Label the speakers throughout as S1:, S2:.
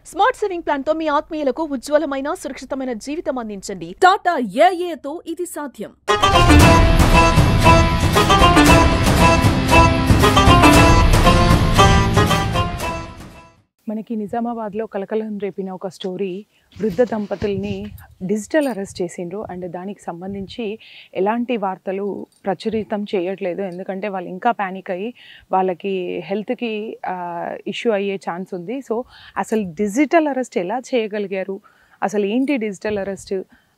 S1: Smart saving plan తో మీ ఆత్మీయులకు ఉజ్వలమైన సురక్షితమైన జీవితం అందించండి. టాటా ఏఏతో ఇది సాధ్యం.
S2: మనకి నిజామాబాద్లో కలకలం రేపిన ఒక స్టోరీ, వృద్ధ దంపతుల్ని డిజిటల్ అరెస్ట్ చేసిండ్రు. అండ్ దానికి సంబంధించి ఎలాంటి వార్తలు ప్రచురితం చేయట్లేదు, ఎందుకంటే వాళ్ళు ఇంకా ప్యానిక్ అయ్యి వాళ్ళకి హెల్త్కి ఇష్యూ అయ్యే ఛాన్స్ ఉంది. సో అసలు డిజిటల్ అరెస్ట్ ఎలా చేయగలిగారు, అసలు ఏంటి డిజిటల్ అరెస్ట్,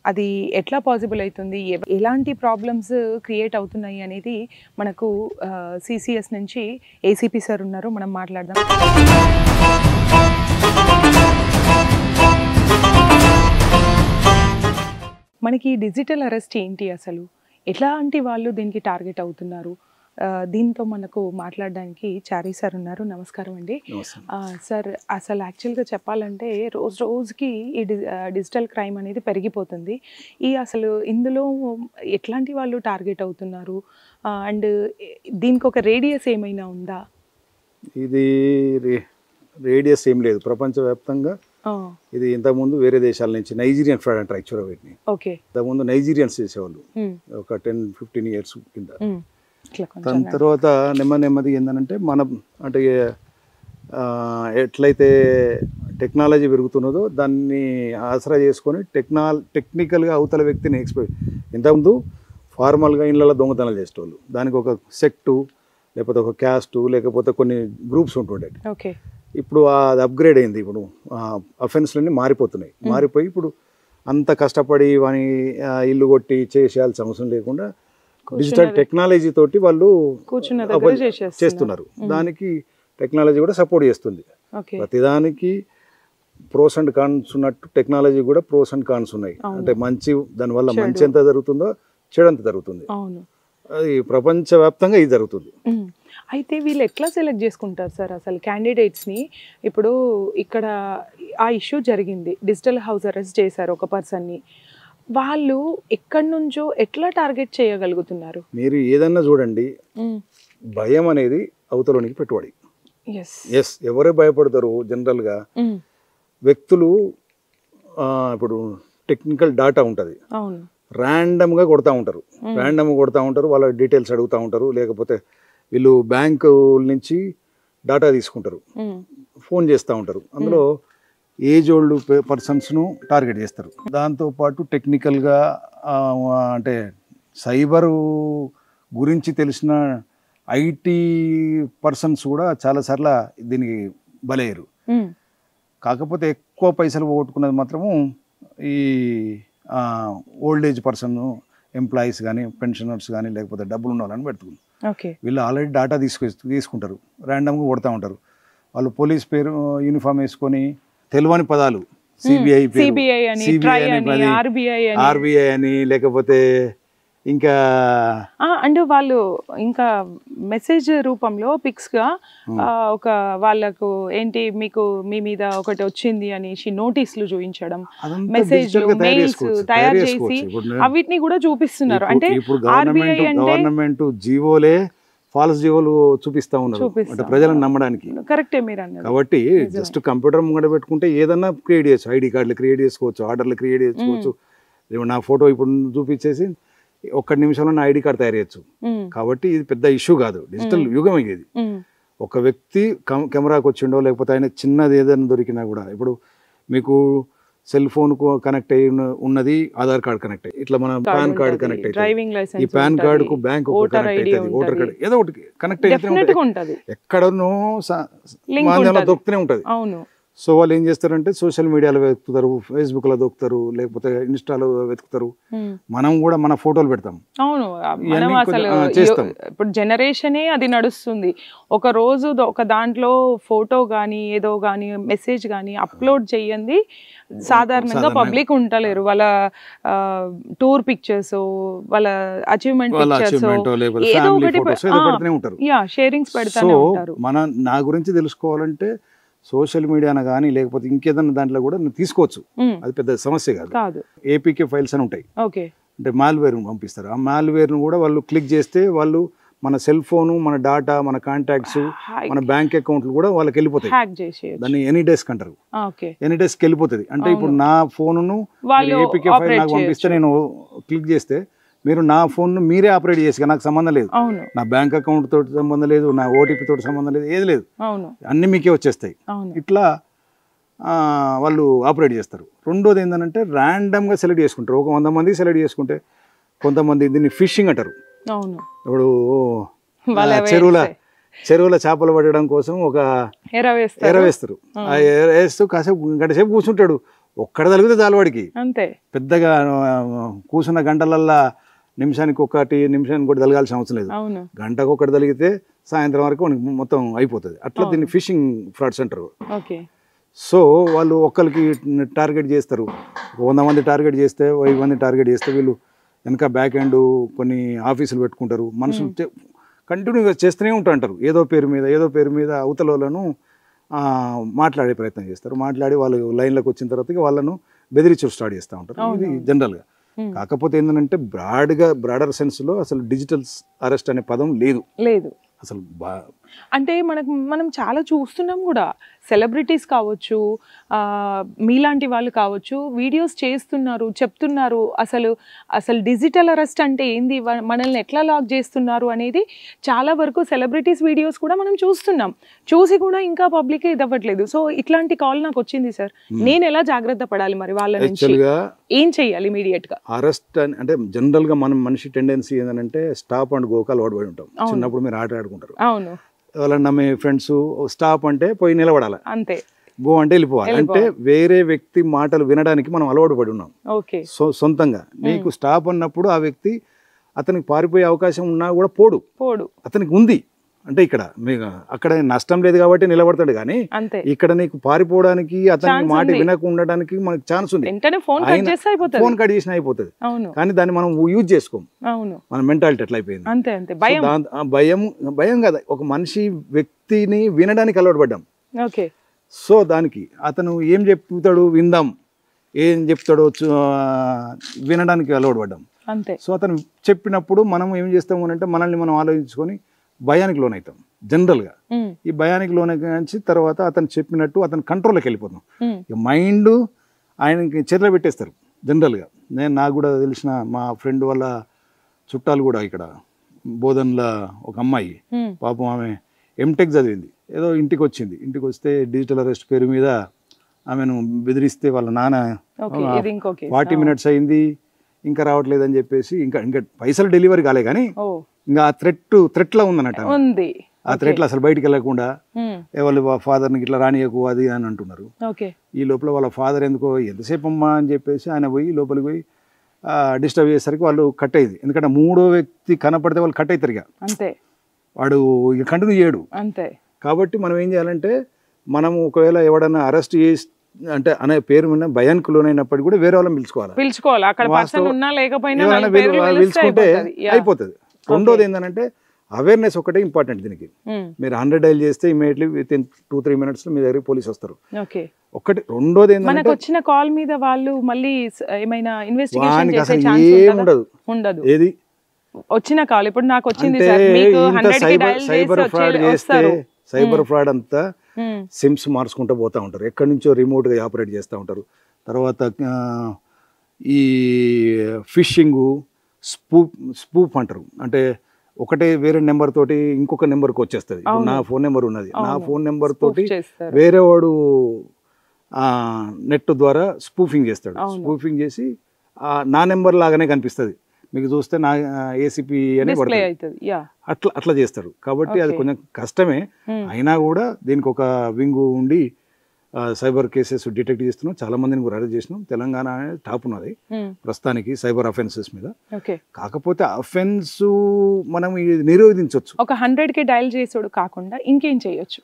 S2: అది ఎట్లా పాసిబుల్ అవుతుంది, ఎలాంటి ప్రాబ్లమ్స్ క్రియేట్ అవుతున్నాయి అనేది మనకు సిసిఎస్ నుంచి ఏసీపీ సార్ ఉన్నారు, మనం మాట్లాడదాం. మనకి డిజిటల్ అరెస్ట్ ఏంటి, అసలు ఎట్లాంటి వాళ్ళు దీనికి టార్గెట్ అవుతున్నారు, దీంతో మనకు మాట్లాడడానికి చారీ సార్ ఉన్నారు. నమస్కారం అండి సార్. అసలు యాక్చువల్గా చెప్పాలంటే రోజుకి ఈ డిజిటల్ క్రైమ్ అనేది పెరిగిపోతుంది. అసలు ఇందులో ఎట్లాంటి వాళ్ళు టార్గెట్ అవుతున్నారు, అండ్ దీనికి ఒక రేడియస్ ఏమైనా ఉందా?
S3: ఇది రేడియస్ ఏం లేదు, ప్రపంచవ్యాప్తంగా ఇది ఇంతకుముందు వేరే దేశాల నుంచి నైజీరియన్ ఫ్రాడ్ అంటారు యాక్చువల్గా వీటిని. ఇంతకుముందు నైజీరియన్స్ చేసేవాళ్ళు ఒక 10-15 years కింద. దాని తర్వాత నెమ్మది ఏంటంటే మనం అంటే ఎట్లయితే టెక్నాలజీ పెరుగుతున్నదో దాన్ని ఆసరా చేసుకొని టెక్నికల్గా అవతల వ్యక్తిని ఇంతకుముందు ఫార్మల్గా ఇళ్ళలో దొంగతనాలు చేసేవాళ్ళు, దానికి ఒక సెక్టు లేకపోతే ఒక క్యాస్టు లేకపోతే కొన్ని గ్రూప్స్ ఉంటుండే. ఇప్పుడు అది అప్గ్రేడ్ అయింది, ఇప్పుడు అఫెన్స్లన్నీ మారిపోయి ఇప్పుడు అంత కష్టపడి వాని ఇల్లు కొట్టి చేసేయాల్సిన అవసరం లేకుండా డిజిటల్ టెక్నాలజీ తోటి వాళ్ళు చేస్తున్నారు. దానికి టెక్నాలజీ కూడా సపోర్ట్ చేస్తుంది. ప్రతిదానికి ప్రోస్ అండ్ కాన్స్ ఉన్నట్టు టెక్నాలజీ కూడా ప్రోస్ అండ్ కాన్స్ ఉన్నాయి. అంటే దానివల్ల మంచి ఎంత జరుగుతుందో చెడు ఎంత జరుగుతుంది. అది ప్రపంచవ్యాప్తంగా ఇది జరుగుతుంది.
S2: అయితే వీళ్ళు ఎట్లా సెలెక్ట్ చేసుకుంటారు సార్ అసలు క్యాండిడేట్స్ని? ఇప్పుడు ఇక్కడ ఆ ఇష్యూ జరిగింది, డిజిటల్ హౌస్ అరెస్ట్ చేశారు ఒక పర్సన్ని, వాళ్ళు ఎక్కడి నుంచో ఎట్లా టార్గెట్ చేయగలుగుతున్నారు?
S3: మీరు ఏదన్నా చూడండి, భయం అనేది అవతలోనికి పెట్టుబడి. ఎస్, ఎవరే భయపడతారు జనరల్గా వ్యక్తులు. ఇప్పుడు టెక్నికల్ డాటా ఉంటుంది, ర్యాండమ్గా కొడతా ఉంటారు, వాళ్ళ డీటెయిల్స్ అడుగుతూ ఉంటారు, లేకపోతే వీళ్ళు బ్యాంకు నుంచి డాటా తీసుకుంటారు, ఫోన్ చేస్తూ ఉంటారు. అందులో ఏజ్ ఓల్డ్ పర్సన్స్ను టార్గెట్ చేస్తారు. దాంతోపాటు టెక్నికల్గా అంటే సైబరు గురించి తెలిసిన ఐటీ పర్సన్స్ కూడా చాలాసార్లు దీనికి బలయ్యారు. కాకపోతే ఎక్కువ పైసలు పోగొట్టుకున్నది మాత్రము ఈ ఓల్డ్ ఏజ్ పర్సన్, ఎంప్లాయీస్ కానీ పెన్షనర్స్ కానీ లేకపోతే డబ్బులు ఉన్న వాళ్ళని పెడుతుంది. వీళ్ళు ఆల్రెడీ డాటా తీసుకుంటారు, ర్యాండమ్గా కొడతా ఉంటారు. వాళ్ళు పోలీస్ పేరు యూనిఫామ్ వేసుకొని తెలియని పదాలు, సిబిఐ ఆర్బిఐ అని లేకపోతే ఇంకా
S2: అంటే వాళ్ళు ఇంకా మెసేజ్ రూపంలో పిక్స్గా ఒక వాళ్ళకు ఏంటి మీకు మీ మీద ఒకటి వచ్చింది అనేసి నోటీసులు చూపించడం, మెసేజ్లు మెయిల్స్ తయారు చేసి అవిటిని కూడా చూపిస్తున్నారు. అంటే
S3: గవర్నమెంట్ జీవోలే ఫాల్స్ జీవోలు చూపిస్తా ఉన్నారు అంటే ప్రజలను నమ్మడానికి.
S2: కరెక్టే మీరు అన్నారు.
S3: కాబట్టి జస్ట్ కంప్యూటర్ ముంగడ పెట్టుకుంటే ఏదన్నా క్రియేట్ చేయొచ్చు, ఐడి కార్డులు క్రియేట్ చేసుకోవచ్చు, ఆర్డర్లు క్రియేట్ చేసుకోవచ్చు. నా ఫోటో ఇప్పుడు చూపించేసి 1 నిమిషంలో నా ఐడి కార్డు తయారు చేయొచ్చు. కాబట్టి ఇది పెద్ద ఇష్యూ కాదు, డిజిటల్ యుగం ఇది. ఒక వ్యక్తి కెమెరాకి వచ్చిండో లేకపోతే ఆయన చిన్నది ఏదైనా దొరికినా కూడా, ఇప్పుడు మీకు సెల్ ఫోన్ కు కనెక్ట్ అయి ఉన్నది, ఆధార్ కార్డు కనెక్ట్ అయ్యి, ఇట్లా మన పాన్ కార్డు కనెక్ట్ అవుతుంది, ఈ పాన్ కార్డు కు బ్యాంక్ కనెక్ట్ అవుతుంది, ఓటర్ కార్డు ఏదో ఒకటి కనెక్ట్ అయితే ఎక్కడనో మాధ్యమంలో దొరుకుతూనే ఉంటుంది. సో వాళ్ళు ఏం చేస్తారంటే సోషల్ మీడియాలో వెతుకుతారు, ఫేస్బుక్లో దొరుకుతారు, లేకపోతే ఇన్స్టాలో వెతుకుతారు. మనం కూడా మన ఫోటోలు పెడతాం.
S2: అవును, చేస్తాం. ఇప్పుడు జనరేషనే అది నడుస్తుంది. ఒక రోజు ఒక దాంట్లో ఫోటో కానీ ఏదో కానీ మెసేజ్ కానీ అప్లోడ్ చేయండి సాధారణంగా పబ్లిక్ ఉండలేరు. వాళ్ళ టూర్ పిక్చర్స్, వాళ్ళ అచీవ్మెంట్ పిక్చర్స్ ఏదో ఒకటి షేరింగ్స్ పెడతానే ఉంటారు.
S3: నా గురించి తెలుసుకోవాలంటే సోషల్ మీడియాన కానీ లేకపోతే ఇంకేదన్నా దాంట్లో కూడా తీసుకోవచ్చు, అది పెద్ద సమస్య కాదు. ఏపీకే ఫైల్స్ అని ఉంటాయి, అంటే మాల్వేర్ పంపిస్తారు. ఆ మాల్వేర్ను కూడా వాళ్ళు క్లిక్ చేస్తే వాళ్ళు మన సెల్ ఫోను, మన డాటా, మన కాంటాక్ట్స్, మన బ్యాంక్ అకౌంట్లు కూడా వాళ్ళకి వెళ్ళిపోతాయి. దాన్ని ఎనీ డెస్క్ అంటారు. ఎనీ డెస్క్ వెళ్ళిపోతుంది. అంటే ఇప్పుడు నా ఫోనును ఏపీకే ఫైల్ నాకు పంపిస్తే నేను క్లిక్ చేస్తే మీరు నా ఫోన్ను మీరే ఆపరేట్ చేసి, నాకు సంబంధం లేదు, నా బ్యాంక్ అకౌంట్ తోటి సంబంధం లేదు, నా ఓటీపీ తోటి సంబంధం లేదు, ఏది లేదు, అన్ని మీకే వచ్చేస్తాయి. ఇట్లా వాళ్ళు ఆపరేట్ చేస్తారు. రెండోది ఏంటంటే ర్యాండమ్గా సెలెక్ట్ చేసుకుంటారు. ఒక 100 మంది సెలెక్ట్ చేసుకుంటే కొంతమంది దీన్ని ఫిషింగ్ అంటారు. ఇప్పుడు చెరువుల చేపలు పట్టడం కోసం ఒక ఎర వేస్తారు. ఆ ఎర వేస్తూ కాసేపు గంట సేపు కూర్చుంటాడు. ఒక్కడ తలిగితే చాలు వాడికి. పెద్దగా కూర్చున్న గంటలల్లా నిమిషానికి ఒకటి తలగాల్సిన అవసరం లేదు. గంటకు ఒకటి తలిగితే సాయంత్రం వరకు మొత్తం అయిపోతుంది. అట్లా దీన్ని ఫిషింగ్ ఫ్రాడ్స్ అంటారు. సో వాళ్ళు ఒక్కరికి టార్గెట్ చేస్తారు. 100 మంది టార్గెట్ చేస్తే 1000 మంది టార్గెట్ చేస్తే వీళ్ళు వెనక బ్యాక్ ఎండ్ కొన్ని ఆఫీసులు పెట్టుకుంటారు. మనుషులు కంటిన్యూగా చేస్తూనే ఉంటారు. ఏదో పేరు మీద అవతల వాళ్ళను మాట్లాడే ప్రయత్నం చేస్తారు. మాట్లాడి వాళ్ళు లైన్లోకి వచ్చిన తర్వాత వాళ్ళను బెదిరించడం స్టార్ట్ చేస్తూ ఉంటారు. ఇది జనరల్గా. కాకపోతే ఏంటంటే బ్రాడర్ సెన్స్లో అసలు డిజిటల్ అరెస్ట్ అనే పదం లేదు అసలు.
S2: అంటే మనం చాలా చూస్తున్నాం కూడా. సెలబ్రిటీస్ కావచ్చు, మీలాంటి వాళ్ళు కావచ్చు, వీడియోస్ చేస్తున్నారు, చెప్తున్నారు అసలు డిజిటల్ అరెస్ట్ అంటే ఏంది, మనల్ని ఎట్లా లాక్ చేస్తున్నారు అనేది చాలా వరకు సెలబ్రిటీస్ వీడియోస్ కూడా మనం చూస్తున్నాం. చూసి కూడా ఇంకా పబ్లిక్ ఇది అవ్వట్లేదు. సో ఇట్లాంటి కాల్ నాకు వచ్చింది సార్, నేను ఎలా జాగ్రత్త పడాలి మరి వాళ్ళ నుంచి, ఏం చెయ్యాలి ఇమీడియట్ గా?
S3: అరెస్ట్ అంటే జనరల్ గా మనిషి టెండెన్సీ ఏంటంటే స్టాప్ అండ్ గోకి అలవాటు పడి ఉంటాం. చిన్నప్పుడు మీరు ఆట ఆడుకుంటారు.
S2: అవును.
S3: ఎవరన్నా మీ ఫ్రెండ్స్ స్టాప్ అంటే పోయి నిలబడాలి,
S2: అంతే.
S3: గో అంటే వెళ్ళిపోవాలి. అంటే వేరే వ్యక్తి మాటలు వినడానికి మనం అలవాటు పడి ఉన్నాం. సొంతంగా నీకు స్టాప్ అన్నప్పుడు ఆ వ్యక్తి అతనికి పారిపోయే అవకాశం ఉన్నా కూడా పోడు, అతనికి ఉంది. అంటే ఇక్కడ మీకు అక్కడ నష్టం లేదు కాబట్టి నిలబడతాడు, కానీ ఇక్కడ నీకు పారిపోవడానికి అతనికి మాట వినకు ఉండడానికి మనకి ఛాన్స్ ఉంది. ఫోన్ కట్ చేసినా అయిపోతుంది, కానీ దాన్ని మనం యూజ్ చేసుకోం. మన మెంటాలిటీ ఎట్లా అయిపోయింది. భయం కదా, ఒక మనిషి వ్యక్తిని వినడానికి అలవాటు పడ్డాం. సో దానికి అతను ఏం చెప్తాడు విందాం, ఏం చెప్తాడో వినడానికి అలవాటు పడ్డాం. సో అతను చెప్పినప్పుడు మనం ఏం చేస్తాము అంటే మనల్ని మనం ఆలోచించుకొని భయానికి లోనవుతాం జనరల్గా. ఈ భయానికి లోనకి తర్వాత అతను చెప్పినట్టు అతను కంట్రోల్లోకి వెళ్ళిపోతాం. మైండ్ ఆయనకి చేతిలో పెట్టేస్తారు జనరల్గా. నాకు కూడా తెలిసిన మా ఫ్రెండ్ వాళ్ళ చుట్టాలు కూడా ఇక్కడ బోధన్లో ఒక అమ్మాయి, పాపం ఆమె ఎంటెక్ చదివింది, ఏదో ఇంటికి వస్తే డిజిటల్ అరెస్ట్ పేరు మీద ఆమెను బెదిరిస్తే వాళ్ళ నాన్న 40 minutes అయింది ఇంకా రావట్లేదు అని చెప్పేసి, ఇంకా పైసలు డెలివరీ కాలే, కానీ ఇంకా ఆ థ్రెట్లా ఉందన్నట్టు. ఆ థ్రెట్లో అసలు బయటికి వెళ్ళకుండా వాళ్ళ ఫాదర్ని ఇట్లా రానియకు అది అని అంటున్నారు. ఈ లోపల వాళ్ళ ఫాదర్ ఎందుకో ఎంతసేపు అమ్మా అని చెప్పేసి ఆయన పోయి లోపలికి పోయి డిస్టర్బ్ చేసేసరికి వాళ్ళు కట్ అయ్యింది. ఎందుకంటే మూడో వ్యక్తి కనపడితే వాళ్ళు కట్ అవుతారు, ఇక వాడు ఇక కంటిన్యూ చేయడు. కాబట్టి మనం ఏం చేయాలంటే, మనం ఒకవేళ ఎవడన్నా అరెస్ట్ చేసి అంటే అనే పేరు మీద భయానికి లోనైనప్పటికీ కూడా వేరే వాళ్ళని పిలుచుకుంటే అయిపోతుంది. రెండోది ఏంటంటే అవేర్నెస్ ఒకటే ఇంపార్టెంట్ దీనికి. మీరు 100 డైల్ చేస్తే ఇమీడియట్లీ విత్ ఇన్ 2-3 minutes మీ దగ్గర పోలీసు వస్తారు. ఒకటి. రెండోది ఏంటంటే
S2: వచ్చిన కాల్ మీద వాళ్ళు మళ్ళీ ఏమైనా ఇన్వెస్టిగేషన్ చేసే
S3: ఛాన్స్ ఉండదు. ఏది
S2: వచ్చిన కాల్ ఇప్పుడు నాకు వచ్చింది
S3: సైబర్ ఫ్రాడ్ అంతా సిమ్స్ మార్చుకుంటూ పోతూ ఉంటారు, ఎక్కడి నుంచో రిమోట్గా ఆపరేట్ చేస్తూ ఉంటారు. తర్వాత ఈ ఫిషింగ్, స్పూఫ్ అంటారు. అంటే ఒకటే వేరే నెంబర్ తోటి ఇంకొక నెంబర్కి వచ్చేస్తుంది. నా ఫోన్ నెంబర్ ఉన్నది, నా ఫోన్ నెంబర్ తోటి వేరే వాడు నెట్ ద్వారా స్పూఫింగ్ చేస్తాడు. స్పూఫింగ్ చేసి నా నెంబర్ లాగానే కనిపిస్తుంది, మీకు చూస్తే నా ఏసీపీ అనే పడుతుంది, అట్లా చేస్తారు. కాబట్టి అది కొంచెం కష్టమే. అయినా కూడా దీనికి ఒక వింగ్ ఉండి సైబర్ కేసెస్ డిటెక్ట్ చేస్తున్నాం, చాలా మందిని కూడా అరెస్ట్ చేసినాం. తెలంగాణ అనేది టాప్ ఉన్నది ప్రస్తుతానికి సైబర్ అఫెన్సెస్ మీద. కాకపోతే అఫెన్స్ మనం నిరోధించవచ్చు.
S2: ఒక 100కి డయల్ చేసాడు కాకుండా ఇంకేం చేయొచ్చు?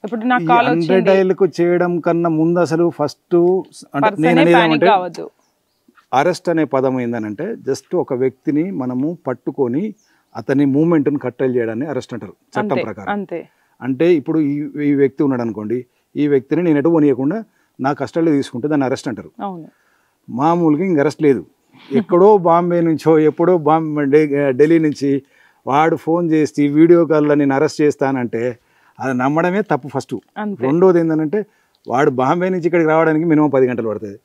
S2: ఇప్పుడు నాకు
S3: 100 డయల్కు చేయడం కన్నా ముందు అసలు ఫస్ట్ అరెస్ట్ అనే పదం ఏందనంటే జస్ట్ ఒక వ్యక్తిని మనము పట్టుకొని అతని మూమెంట్ని కట్టెలు చేయడాన్ని అరెస్ట్ అంటారు చట్టం ప్రకారం. అంటే ఇప్పుడు ఈ వ్యక్తి ఉన్నాడు అనుకోండి, ఈ వ్యక్తిని నేను ఎటు పోనీయకుండా నా కస్టడీలో తీసుకుంటే దాన్ని అరెస్ట్ అంటారు. మామూలుగా ఇంక అరెస్ట్ లేదు. ఎక్కడో బాంబే నుంచో ఎప్పుడో ఢిల్లీ నుంచి వాడు ఫోన్ చేసి వీడియో కాల్లో నేను అరెస్ట్ చేస్తానంటే అది నమ్మడమే తప్పు ఫస్ట్. రెండోది ఏంటంటే వాడు బాంబే నుంచి ఇక్కడికి రావడానికి మినిమం 10 గంటలు పడుతుంది.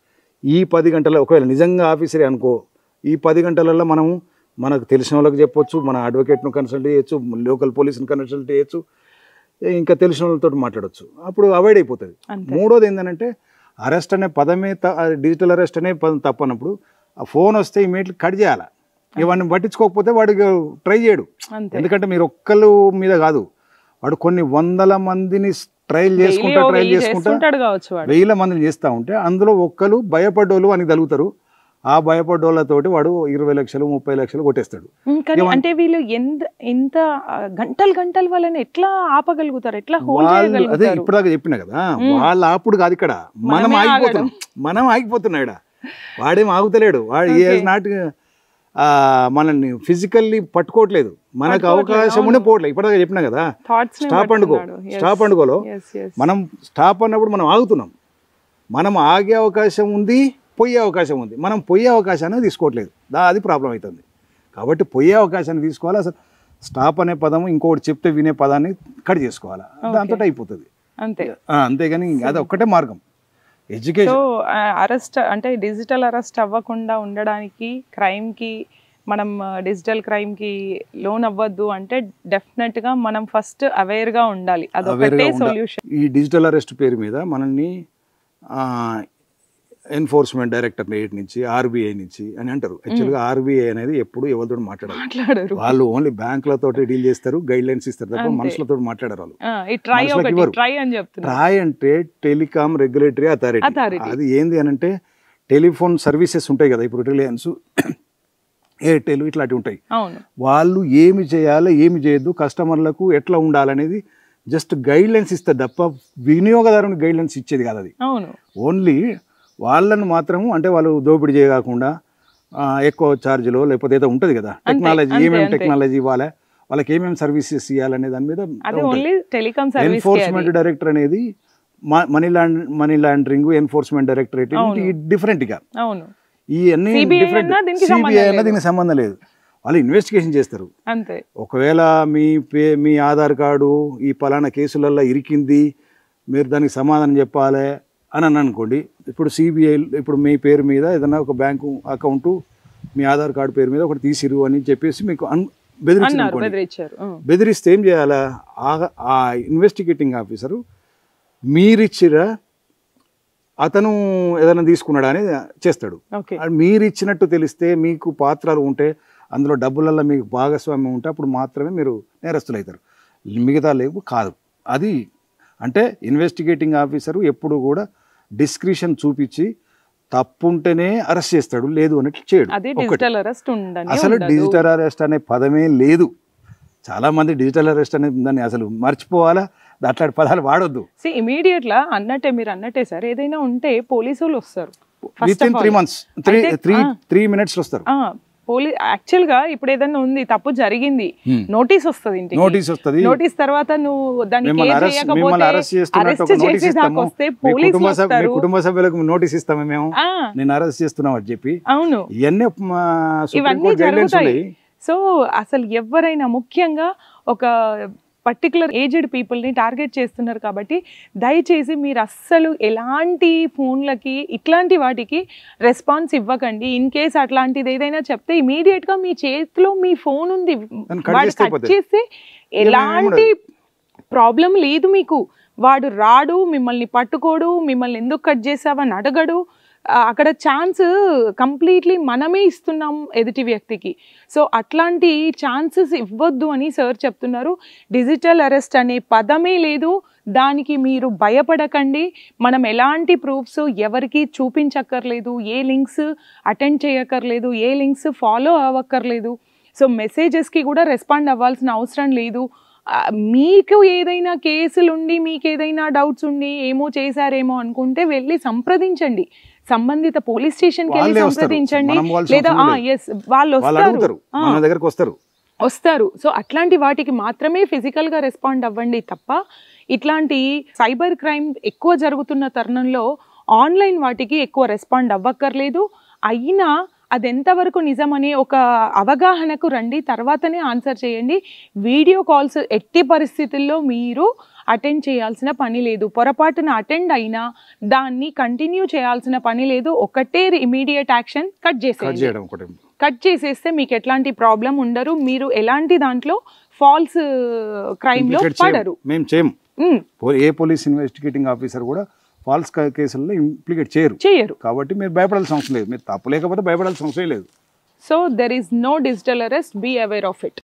S3: ఈ 10 గంటల్లో ఒకవేళ నిజంగా ఆఫీసరే అనుకో, ఈ 10 గంటలలో మనకు తెలిసిన వాళ్ళకి చెప్పొచ్చు, మన అడ్వకేట్ను కన్సల్ట్ చేయొచ్చు, లోకల్ పోలీసుని కన్సల్ట్ చేయొచ్చు, ఇంకా తెలిసిన వాళ్ళతో మాట్లాడవచ్చు. అప్పుడు అవాయిడ్ అయిపోతుంది. మూడోది ఏంటంటే అరెస్ట్ అనే పదమే డిజిటల్ అరెస్ట్ అనే పదం తప్పనప్పుడు ఆ ఫోన్ వస్తే ఇమీడియట్లీ కట్ చేయాలి. ఇవన్నీ పట్టించుకోకపోతే వాడికి ట్రై చేయడు. ఎందుకంటే మీరు ఒక్కళ్ళు మీద కాదు, వాడు కొన్ని వందల మందిని ట్రయల్ చేసుకుంటా 1000 మందిని చేస్తూ ఉంటే అందులో ఒక్కరు భయపడ్డోళ్ళు అని తగులుతారు. ఆ భయపడ్డోళ్ళతోటి వాడు 20 లక్షలు 30 లక్షలు కొట్టేస్తాడు.
S2: అంటే వీళ్ళు ఎంత గంటలు వాళ్ళని ఎట్లా ఆపగలుగుతారు, ఎట్లా హోల్డ్ చేయగలుగుతారు?
S3: అదే ఇప్పటిదాకా చెప్పిన కదా, వాళ్ళ ఆపుడు కాదు ఇక్కడ, మనం ఆగిపోతున్నాడు. వాడేం ఆగుతలేడు. వాడు నాట్ మనల్ని ఫిజికల్లీ పట్టుకోవట్లేదు, మనకు అవకాశం ఉండే పోవట్లేదు. ఇప్పటిదాకా చెప్పినా కదా, స్టాప్ అండుకోలో మనం స్టాప్ అన్నప్పుడు మనం ఆగుతున్నాం. మనం ఆగే అవకాశం ఉంది, పోయే అవకాశం ఉంది. మనం పోయే అవకాశాన్ని తీసుకోవట్లేదు, అది ప్రాబ్లం అవుతుంది. కాబట్టి పోయే అవకాశాన్ని తీసుకోవాలి. అసలు స్టాప్ అనే పదము ఇంకోటి చెప్తే వినే పదాన్ని కట్ చేసుకోవాలి, దాంతో అయిపోతుంది
S2: అంతే.
S3: అంతేగాని అది ఒక్కటే మార్గం. ఎడ్యుకేషన్.
S2: సో అరెస్ట్ అంటే డిజిటల్ అరెస్ట్ అవ్వకుండా ఉండడానికి, క్రైమ్కి మనం డిజిటల్ క్రైమ్కి లోన్ అవ్వద్దు అంటే డెఫినెట్గా మనం ఫస్ట్ అవేర్గా ఉండాలి. అదొకటే సొల్యూషన్.
S3: ఈ డిజిటల్ అరెస్ట్ పేరు మీద మనల్ని ఎన్ఫోర్స్మెంట్ డైరెక్టరేట్ నుంచి, ఆర్బీఐ నుంచి అని అంటారు. యాక్చువల్గా ఆర్బీఐ అనేది ఎప్పుడు ఎవరితో మాట్లాడరు. వాళ్ళు ఓన్లీ బ్యాంకులతో డీల్ చేస్తారు, గైడ్ లైన్స్ ఇస్తారు తప్ప మనుషులతో మాట్లాడారు వాళ్ళు. ట్రాయ్ అంటే టెలికాం రెగ్యులేటరీ అథారిటీ. అది ఏంది అని అంటే టెలిఫోన్ సర్వీసెస్ ఉంటాయి కదా, ఇప్పుడు రిలయన్స్, ఎయిర్టెల్ ఇట్లాంటివి ఉంటాయి. వాళ్ళు ఏమి చేయాలి, ఏమి చేయొద్దు, కస్టమర్లకు ఎట్లా ఉండాలనేది జస్ట్ గైడ్ లైన్స్ ఇస్తారు తప్ప వినియోగదారుని గైడ్ లైన్స్ ఇచ్చేది కాదు. అది ఓన్లీ వాళ్ళను మాత్రము, అంటే వాళ్ళు దోపిడీ చేయకుండా ఎక్కువ ఛార్జీలో లేకపోతే ఏదో ఉంటుంది కదా, టెక్నాలజీ ఏమేమి టెక్నాలజీ ఇవ్వాలి, వాళ్ళకి ఏమేమి సర్వీసెస్ ఇవ్వాలనే దాని మీద. ఎన్ఫోర్స్మెంట్ డైరెక్టర్ అనేది money laundering enforcement directorate different గా, ఈ అన్ని డిఫరెంట్. సిబిఐ అన్న దీనికి సంబంధం లేదు, వాళ్ళు ఇన్వెస్టిగేషన్ చేస్తారు. ఒకవేళ మీ ఆధార్ కార్డు ఈ పలానా కేసులలో ఇరికింది, మీరు దానికి సమాధానం చెప్పాలి అని అనుకోండి. ఇప్పుడు సిబిఐ ఇప్పుడు మీ పేరు మీద ఏదైనా ఒక బ్యాంకు అకౌంట్ మీ ఆధార్ కార్డు పేరు మీద ఒకటి తీసిరు అని చెప్పేసి మీకు బెదిరిస్తే ఏం చేయాలా, ఆ ఇన్వెస్టిగేటింగ్ ఆఫీసరు మీరిచ్చిరా అతను ఏదైనా తీసుకున్నాడా అనేది చేస్తాడు. మీరు ఇచ్చినట్టు తెలిస్తే, మీకు పాత్రలు ఉంటే, అందులో డబ్బులలో మీకు భాగస్వామ్యం ఉంటే అప్పుడు మాత్రమే మీరు నేరస్తులు అవుతారు, మిగతా లేవు కాదు. అది అంటే ఇన్వెస్టిగేటింగ్ ఆఫీసరు ఎప్పుడు కూడా డిస్క్రిషన్ చూపించి తప్పుంటేనే అరెస్ట్ చేస్తాడు, లేదు అన్నట్లు చేయడు. అసలు డిజిటల్ అరెస్ట్ అనే పదమే లేదు. చాలా మంది డిజిటల్ అరెస్ట్ అనే దాన్ని అసలు మర్చిపోవాలా, అట్లాంటి పదాలు వాడొద్దు.
S2: ఇమీడియట్లా మీరు అన్నట్టే సార్, ఏదైనా ఉంటే పోలీసు వాళ్ళు వస్తారు,
S3: విత్ ఇన్ 3 months 3 minutes వస్తారు.
S2: యాక్చువల్గా ఇప్పుడు ఏదైనా ఉంది, తప్పు జరిగింది, నోటీస్ వస్తుంది ఇంటికి. నోటీస్ తర్వాత నువ్వు దాన్ని
S3: కుటుంబ సభ్యులకు నోటీస్ ఇస్తాము మేము, నేను అరెస్ట్ చేస్తున్నాం అని చెప్పి.
S2: అవును,
S3: ఇవన్నీ
S2: జరుగుతాయి. సో అసలు ఎవరైనా ముఖ్యంగా ఒక పర్టికులర్ ఏజ్డ్ పీపుల్ని టార్గెట్ చేస్తున్నారు కాబట్టి దయచేసి మీరు అస్సలు ఎలాంటి ఫోన్లకి ఇట్లాంటి వాటికి రెస్పాన్స్ ఇవ్వకండి. ఇన్ కేస్ అట్లాంటిది ఏదైనా చెప్తే ఇమీడియట్గా మీ చేతిలో మీ ఫోన్ ఉంది, వాడు కట్ చేస్తే ఎలాంటి ప్రాబ్లం లేదు మీకు. వాడు రాడు, మిమ్మల్ని పట్టుకోడు, మిమ్మల్ని ఎందుకు కట్ చేసావని అడగడు. అక్కడ ఛాన్స్ కంప్లీట్లీ మనమే ఇస్తున్నాం ఎదుటి వ్యక్తికి. సో అట్లాంటి ఛాన్సెస్ ఇవ్వద్దు అని సార్ చెప్తున్నారు. డిజిటల్ అరెస్ట్ అనే పదమే లేదు, దానికి మీరు భయపడకండి. మనం ఎలాంటి ప్రూఫ్స్ ఎవరికి చూపించక్కర్లేదు, ఏ లింక్స్ అటెండ్ చేయక్కర్లేదు, ఏ లింక్స్ ఫాలో అవ్వక్కర్లేదు. సో మెసేజెస్కి కూడా రెస్పాండ్ అవ్వాల్సిన అవసరం లేదు. మీకు ఏదైనా కేసులుండి, మీకు ఏదైనా డౌట్స్ ఉండి ఏమో చేశారేమో అనుకుంటే వెళ్ళి సంప్రదించండి, సంబంధిత పోలీస్ స్టేషన్కి వెళ్ళి సంప్రదించండి. లేదా వాళ్ళు వస్తారు. సో అట్లాంటి వాటికి మాత్రమే ఫిజికల్గా రెస్పాండ్ అవ్వండి తప్ప ఇట్లాంటి సైబర్ క్రైమ్ ఎక్కువ జరుగుతున్న తరుణంలో ఆన్లైన్ వాటికి ఎక్కువ రెస్పాండ్ అవ్వక్కర్లేదు. అయినా అది ఎంతవరకు నిజమని ఒక అవగాహనకు రండి, తర్వాతనే ఆన్సర్ చేయండి. వీడియో కాల్స్ ఎట్టి పరిస్థితుల్లో మీరు అటెండ్ చేయాల్సిన పని లేదు. పొరపాటున అటెండ్ అయినా దాన్ని కంటిన్యూ చేయాల్సిన పని లేదు. ఒకటే ఇమీడియట్ యాక్షన్, కట్ చేసేయండి. కట్ చేసేస్తే మీకు ఎట్లాంటి ప్రాబ్లం ఉండరు. మీరు ఎలాంటి దాంట్లో ఫాల్స్ క్రైమ్ లో పడరు.
S3: మేము చేయము. ఏ పోలీస్ ఇన్వెస్టిగేటింగ్ ఆఫీసర్ కూడా ఫాల్స్ కేసుల్లో ఇంప్లికేట్ చేయరు. కాబట్టి మీరు భయపడాల్సిన అవసరం లేదు. మీరు తప్పు లేకపోతే భయపడాల్సిన అవసరం లేదు.
S2: So there is no digital arrest. Be aware of it.